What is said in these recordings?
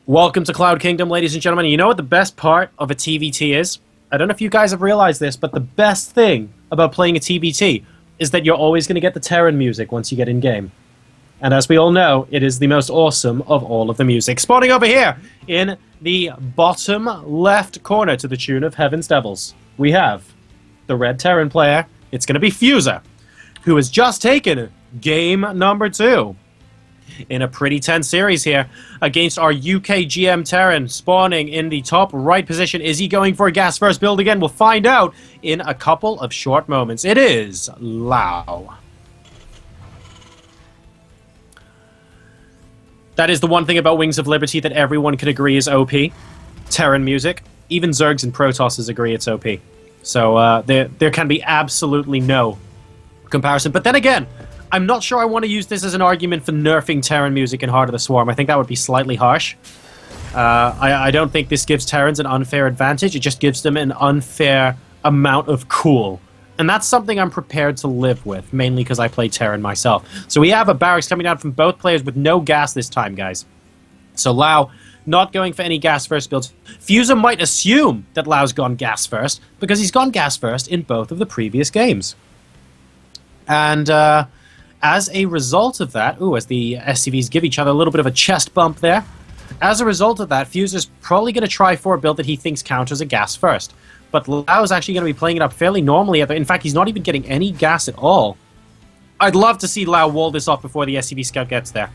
Welcome to Cloud Kingdom, ladies and gentlemen. You know what the best part of a TVT is? I don't know if you guys have realized this, but the best thing about playing a TVT is that you're always going to get the Terran music once you get in-game. And as we all know, it is the most awesome of all of the music. Spawning over here in the bottom left corner to the tune of Heaven's Devils, we have the red Terran player. It's going to be Fuzer, who has just taken game number 2. In a pretty tense series here against our UK GM Terran, spawning in the top right position. Is he going for a gas first build again? We'll find out in a couple of short moments. It is Lau. That is the one thing about Wings of Liberty that everyone can agree is OP. Terran music. Even Zergs and Protosses agree it's OP. So there can be absolutely no comparison. But then again, I'm not sure I want to use this as an argument for nerfing Terran music in Heart of the Swarm. I think that would be slightly harsh. I don't think this gives Terrans an unfair advantage. It just gives them an unfair amount of cool. And that's something I'm prepared to live with, mainly because I play Terran myself. So we have a barracks coming down from both players with no gas this time, guys. So Lau not going for any gas first builds. Fuzer might assume that Lau's gone gas first, because he's gone gas first in both of the previous games. And as a result of that, as the SCVs give each other a little bit of a chest bump there, as a result of that, Fuzer's probably going to try for a build that he thinks counters a gas first. But Lau is actually going to be playing it up fairly normally. In fact, he's not even getting any gas at all. I'd love to see Lau wall this off before the SCV scout gets there.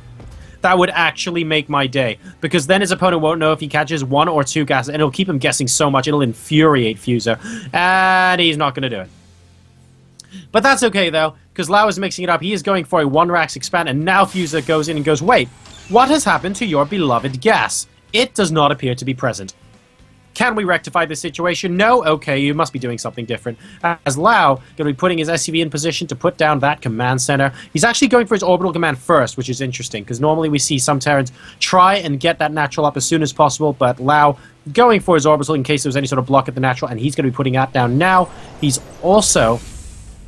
That would actually make my day, because then his opponent won't know if he catches 1 or 2 gases, and it'll keep him guessing so much, it'll infuriate Fuzer, and he's not going to do it. But that's okay, though, because Lau is mixing it up. He is going for a 1-Rax expand, and now Fuzer goes in and goes, wait, what has happened to your beloved gas? It does not appear to be present. Can we rectify this situation? No? Okay, you must be doing something different. As Lau going to be putting his SCV in position to put down that command center. He's actually going for his orbital command first, which is interesting, because normally we see some Terrans try and get that natural up as soon as possible, but Lau going for his orbital in case there was any sort of block at the natural, and he's going to be putting that down now. He's also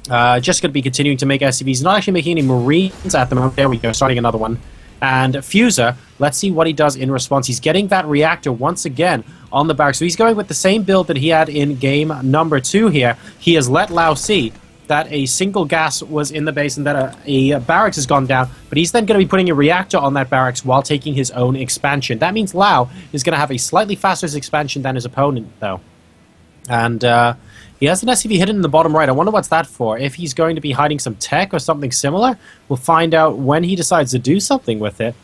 just going to be continuing to make SCVs. He's not actually making any Marines at the moment. There we go, starting another one. And Fuzer, let's see what he does in response. He's getting that reactor once again on the barracks. So he's going with the same build that he had in game number 2 here. He has let Lau see that a single gas was in the base and that a barracks has gone down. But he's then going to be putting a reactor on that barracks while taking his own expansion. That means Lau is going to have a slightly faster expansion than his opponent, though. And he has an SCV hidden in the bottom right. I wonder what's that for. If he's going to be hiding some tech or something similar, we'll find out when he decides to do something with it.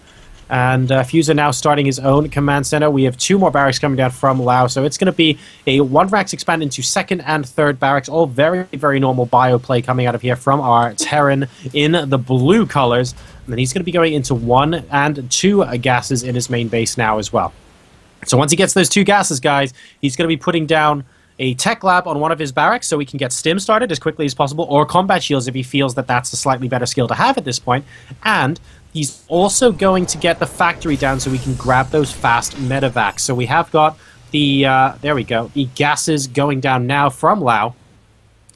And Fuzer now starting his own command center. We have 2 more barracks coming down from Lau. So it's going to be a 1-Rax expand into 2nd and 3rd barracks. All very, very normal bio play coming out of here from our Terran in the blue colors. And then he's going to be going into 1 and 2 gases in his main base now as well. So once he gets those 2 gases, guys, he's going to be putting down a tech lab on one of his barracks so he can get stim started as quickly as possible, or combat shields if he feels that that's a slightly better skill to have at this point. And he's also going to get the factory down so we can grab those fast medevacs. So we have got the, there we go, the gases going down now from Lau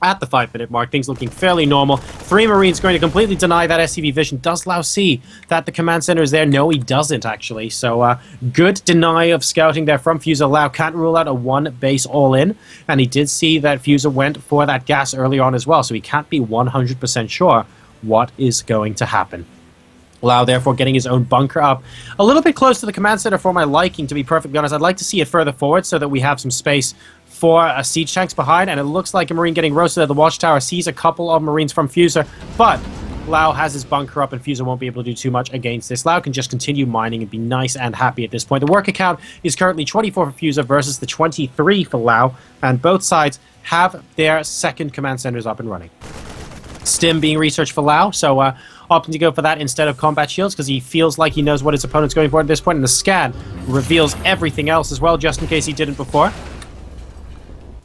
at the 5-minute mark. Things looking fairly normal. 3 Marines going to completely deny that SCV vision. Does Lau see that the command center is there? No, he doesn't, actually. So good deny of scouting there from Fuzer. Lau can't rule out a 1 base all-in. And he did see that Fuzer went for that gas early on as well. So he can't be 100% sure what is going to happen. Lau, therefore, getting his own bunker up a little bit close to the command center for my liking, to be perfectly honest. I'd like to see it further forward so that we have some space for siege tanks behind, and it looks like a Marine getting roasted at the watchtower. Sees a couple of Marines from Fuzer, but Lau has his bunker up, and Fuzer won't be able to do too much against this. Lau can just continue mining and be nice and happy at this point. The worker count is currently 24 for Fuzer versus the 23 for Lau, and both sides have their 2nd command centers up and running. Stim being researched for Lau, so opting to go for that instead of combat shields because he feels like he knows what his opponent's going for at this point, and the scan reveals everything else as well, just in case he didn't before.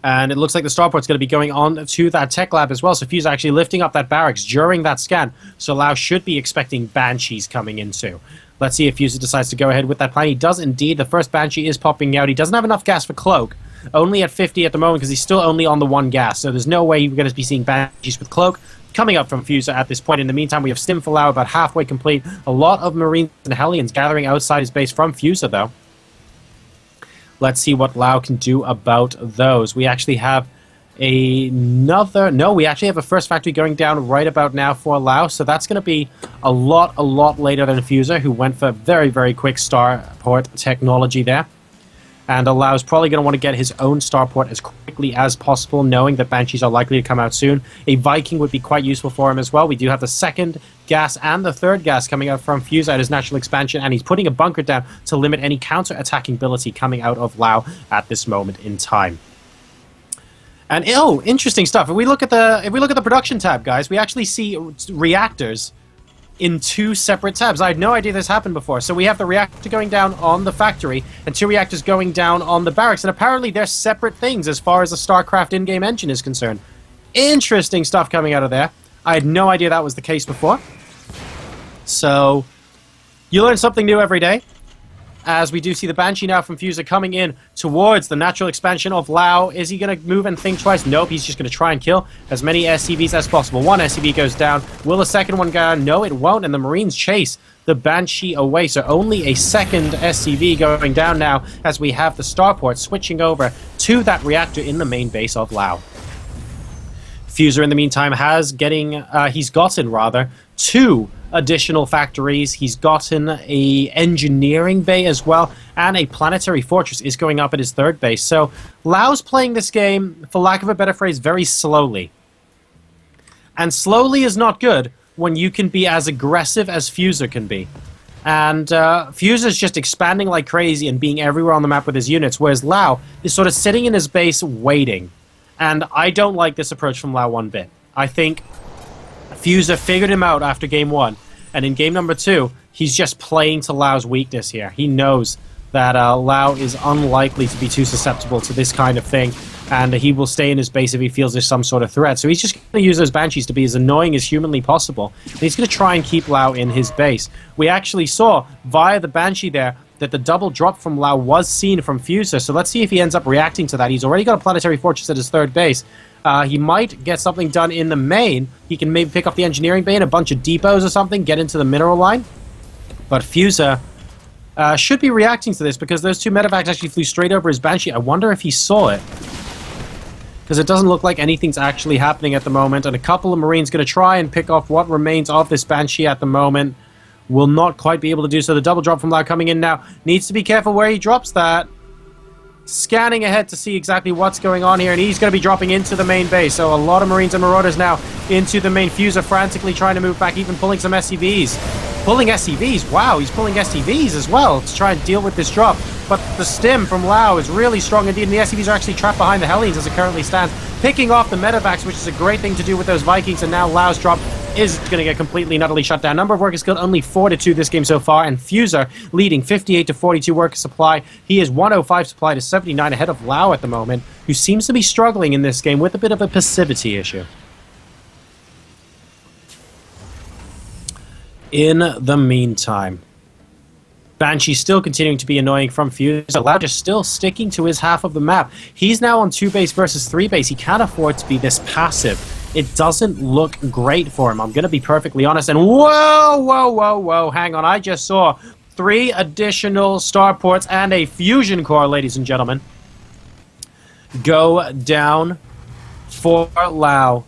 And it looks like the starport's going to be going on to that tech lab as well. So Fuzer actually lifting up that barracks during that scan. So Lau should be expecting Banshees coming in too. Let's see if Fuzer decides to go ahead with that plan. He does indeed. The first Banshee is popping out. He doesn't have enough gas for Cloak. Only at 50 at the moment because he's still only on the 1 gas. So there's no way you're going to be seeing Banshees with Cloak coming up from Fuzer at this point. In the meantime, we have Stim for Lau about halfway complete. A lot of Marines and Hellions gathering outside his base from Fuzer though. Let's see what Lao can do about those. We actually have another... No, we actually have a first factory going down right about now for Lao, so that's going to be a lot later than Fuzer, who went for very, very quick starport technology there. And Lao's probably going to want to get his own starport as quickly as possible, knowing that Banshees are likely to come out soon. A Viking would be quite useful for him as well. We do have the second gas and the third gas coming out from Fuzer at his natural expansion, and he's putting a bunker down to limit any counter-attacking ability coming out of Lao at this moment in time. And oh, interesting stuff. If we look at the production tab, guys, we actually see reactors in two separate tabs. I had no idea this happened before. So we have the reactor going down on the factory and two reactors going down on the barracks. And apparently they're separate things as far as the StarCraft in-game engine is concerned. Interesting stuff coming out of there. I had no idea that was the case before. So you learn something new every day. As we do see the Banshee now from Fuzer coming in towards the natural expansion of Lao. Is he going to move and think twice? Nope, he's just going to try and kill as many SCVs as possible. One SCV goes down. Will a second one go down? No, it won't, and the Marines chase the Banshee away. So only a second SCV going down now as we have the starport switching over to that reactor in the main base of Lao. Fuzer, in the meantime, he's gotten two additional factories. He's gotten a engineering bay as well, and a planetary fortress is going up at his third base. So Lao's playing this game, for lack of a better phrase, very slowly. And slowly is not good when you can be as aggressive as Fuzer can be. And Fuzer's just expanding like crazy and being everywhere on the map with his units, whereas Lao is sort of sitting in his base waiting. And I don't like this approach from Lao one bit. I think Fuzer figured him out after game one, and in game number two, he's just playing to Lao's weakness here. He knows that Lao is unlikely to be too susceptible to this kind of thing, and he will stay in his base if he feels there's some sort of threat. So he's just going to use those Banshees to be as annoying as humanly possible. And he's going to try and keep Lao in his base. We actually saw, via the Banshee there, that the double drop from Lao was seen from Fuzer, so let's see if he ends up reacting to that. He's already got a planetary fortress at his third base. He might get something done in the main. He can maybe pick up the engineering bay and a bunch of depots or something, get into the mineral line. But Fuzer should be reacting to this because those two medevacs actually flew straight over his Banshee. I wonder if he saw it, because it doesn't look like anything's actually happening at the moment, and a couple of Marines going to try and pick off what remains of this Banshee at the moment. Will not quite be able to do so. The double drop from Lao coming in now. Needs to be careful where he drops that. Scanning ahead to see exactly what's going on here, and he's going to be dropping into the main base. So a lot of Marines and Marauders now into the main. Fuzer frantically trying to move back, even pulling some SCVs. Pulling SCVs? Wow, he's pulling SCVs as well to try and deal with this drop. But the stim from Lao is really strong indeed, and the SCVs are actually trapped behind the Hellions as it currently stands, picking off the medevacs, which is a great thing to do with those Vikings, and now Lao's drop is going to get completely and utterly shut down. Number of workers killed, only 4-2 this game so far, and Fuzer leading 58-42 worker supply. He is 105 supply to 79 ahead of Lao at the moment, who seems to be struggling in this game with a bit of a passivity issue. In the meantime, Banshee still continuing to be annoying from Fuzer. Lao just still sticking to his half of the map. He's now on 2 base versus 3 base. He can't afford to be this passive. It doesn't look great for him, I'm going to be perfectly honest. And whoa, hang on. I just saw 3 additional starports and a fusion core, ladies and gentlemen, go down for Lao.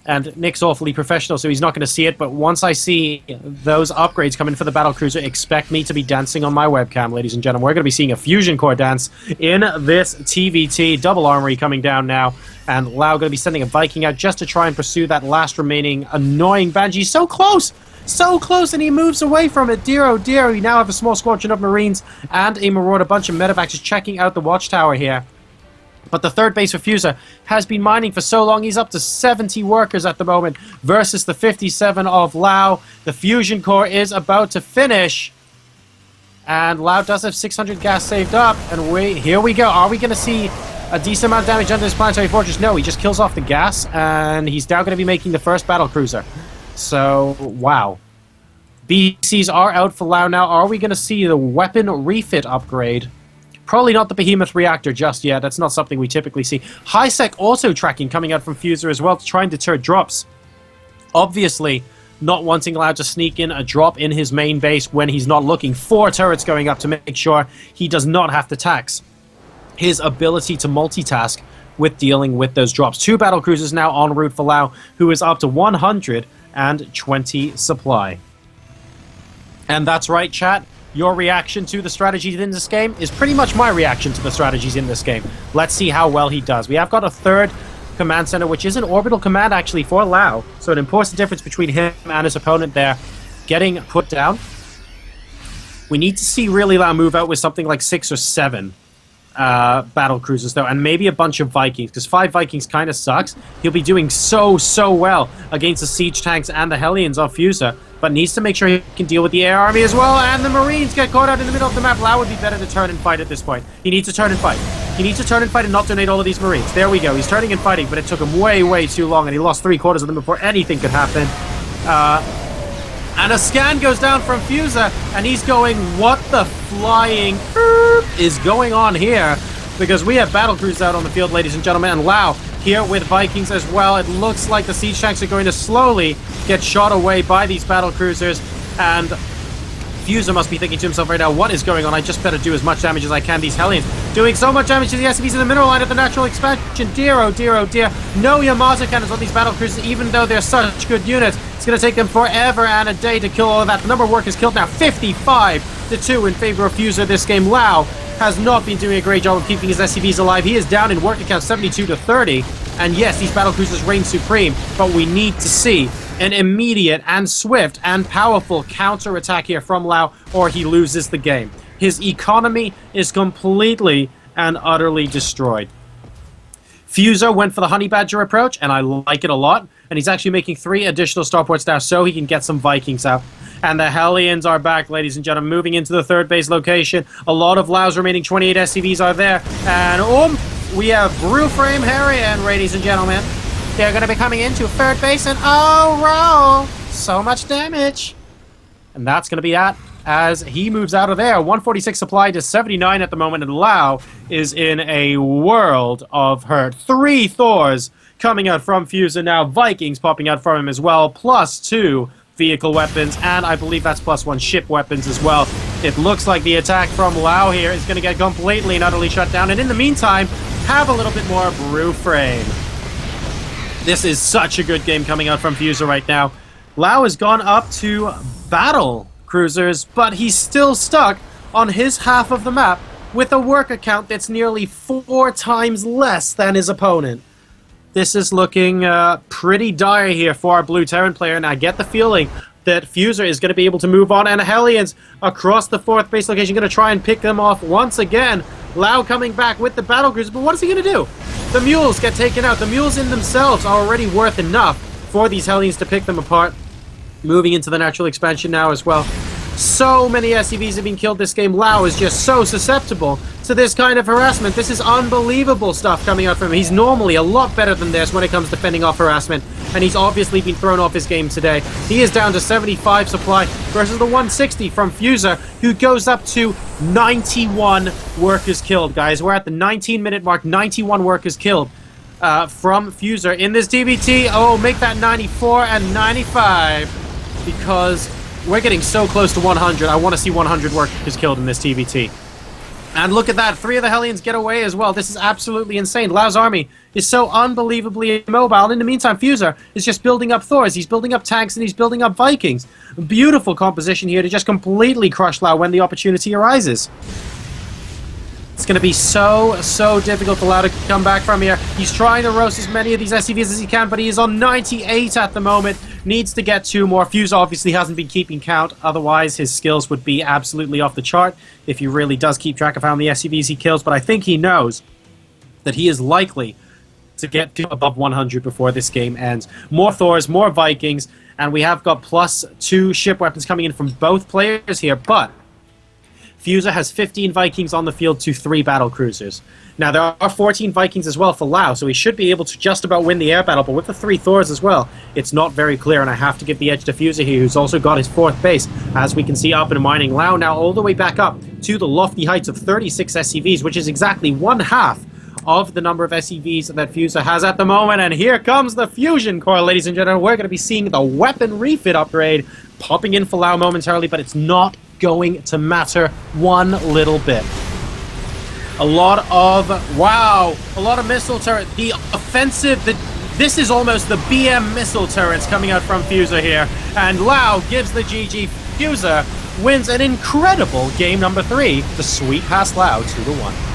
And Nick's awfully professional, so he's not going to see it, but once I see those upgrades come in for the battlecruiser, expect me to be dancing on my webcam, ladies and gentlemen. We're going to be seeing a fusion core dance in this TVT. Double armory coming down now, and Lao going to be sending a Viking out just to try and pursue that last remaining annoying Banshee. So close! So close, and he moves away from it. Dear, oh dear, we now have a small squadron of Marines and a Marauder, a bunch of medevacs just checking out the watchtower here. But the third base for Fuzer has been mining for so long. He's up to 70 workers at the moment versus the 57 of Lao. The fusion core is about to finish. And Lao does have 600 gas saved up. And here we go. Are we going to see a decent amount of damage under this planetary fortress? No, he just kills off the gas. And he's now going to be making the first battlecruiser. So, wow. BCs are out for Lao now. Are we going to see the weapon refit upgrade? Probably not the Behemoth reactor just yet. That's not something we typically see. High-sec auto tracking coming out from Fuzer as well to try and deter drops. Obviously, not wanting Lao to sneak in a drop in his main base when he's not looking. 4 turrets going up to make sure he does not have to tax his ability to multitask with dealing with those drops. 2 battle cruisers now en route for Lau, who is up to 120 supply. And that's right, chat. Your reaction to the strategies in this game is pretty much my reaction to the strategies in this game. Let's see how well he does. We have got a 3rd command center, which is an orbital command actually for Lau. So it imports the difference between him and his opponent there getting put down. We need to see really Lau move out with something like 6 or 7 battle cruisers though, and maybe a bunch of Vikings, because 5 Vikings kind of sucks. He'll be doing so well against the siege tanks and the Hellions of Fuzer, but needs to make sure he can deal with the air army as well, and the Marines get caught out in the middle of the map. Lau would be better to turn and fight at this point. He needs to turn and fight. He needs to turn and fight and not donate all of these Marines. There we go. He's turning and fighting, but it took him way too long, and he lost 3/4 of them before anything could happen. And a scan goes down from Fuzer, and he's going, what the flying is going on here? Because we have battle cruisers out on the field, ladies and gentlemen, and Lau here with Vikings as well. It looks like the siege tanks are going to slowly get shot away by these battle cruisers, and Fuzer must be thinking to himself right now, what is going on? I just better do as much damage as I can. These Hellions doing so much damage to the SCVs in the mineral line of the natural expansion. Dear, oh dear, oh dear. No Yamato cannons on these battle cruisers, even though they're such good units. It's going to take them forever and a day to kill all of that. The number of workers killed now, 55-2 in favor of Fuzer this game. Lau has not been doing a great job of keeping his SCVs alive. He is down in worker count 72-30. And yes, these battle cruisers reign supreme, but we need to see an immediate and swift and powerful counter-attack here from Lau, or he loses the game. His economy is completely and utterly destroyed. Fuzer went for the Honey Badger approach, and I like it a lot. And he's actually making 3 additional starports now so he can get some Vikings out. And the Hellions are back, ladies and gentlemen, moving into the 3rd base location. A lot of Lau's remaining 28 SCVs are there. And we have Brewframe Harry, and ladies and gentlemen, they're going to be coming into 3rd base, and roll! So much damage. And that's going to be at as he moves out of there. 146 supply to 79 at the moment, and Lau is in a world of hurt. 3 Thors coming out from Fuzer now. Vikings popping out from him as well. +2 vehicle weapons, and I believe that's +1 ship weapons as well. It looks like the attack from Lau here is going to get completely and utterly shut down. And in the meantime, have a little bit more brew frame. This is such a good game coming out from Fuzer right now. Lau has gone up to battle cruisers, but he's still stuck on his half of the map with a worker count that's nearly 4 times less than his opponent. This is looking pretty dire here for our Blue Terran player, and I get the feeling that Fuzer is going to be able to move on, and Hellions across the 4th base location going to try and pick them off once again. Lau coming back with the battle cruiser, but what is he going to do? The mules get taken out. The mules in themselves are already worth enough for these Hellions to pick them apart. Moving into the natural expansion now as well. So many SCVs have been killed this game. Lau is just so susceptible to this kind of harassment. This is unbelievable stuff coming out from him. He's normally a lot better than this when it comes to fending off harassment, and he's obviously been thrown off his game today. He is down to 75 supply versus the 160 from Fuzer, who goes up to 91 workers killed, guys. We're at the 19-minute mark, 91 workers killed from Fuzer in this TBT. Oh, make that 94 and 95, because we're getting so close to 100. I want to see 100 workers killed in this TBT. And look at that. 3 of the Hellions get away as well. This is absolutely insane. Lau's army is so unbelievably immobile. In the meantime, Fuzer is just building up Thors. He's building up tanks, and he's building up Vikings. Beautiful composition here to just completely crush Lau when the opportunity arises. It's going to be so difficult for Lau to come back from here. He's trying to roast as many of these SCVs as he can, but he is on 98 at the moment. Needs to get 2 more. Fuzer obviously hasn't been keeping count. Otherwise, his skills would be absolutely off the chart if he really does keep track of how many SCVs he kills. But I think he knows that he is likely to get to above 100 before this game ends. More Thors, more Vikings, and we have got +2 ship weapons coming in from both players here, but Fuzer has 15 Vikings on the field to 3 battle cruisers. Now, there are 14 Vikings as well for Lau, so he should be able to just about win the air battle, but with the 3 Thors as well, it's not very clear, and I have to give the edge to Fuzer here, who's also got his 4th base, as we can see up in mining. Lau now all the way back up to the lofty heights of 36 SCVs, which is exactly 1/2 of the number of SCVs that Fuzer has at the moment. And here comes the Fusion Core, ladies and gentlemen. We're going to be seeing the weapon refit upgrade popping in for Lau momentarily, but it's not going to matter one little bit. A lot of, wow, a lot of missile turret. The offensive, this is almost the BM missile turrets coming out from Fuzer here. And Lau gives the GG. Fuzer wins an incredible game number 3 to sweep past Lau 2-1.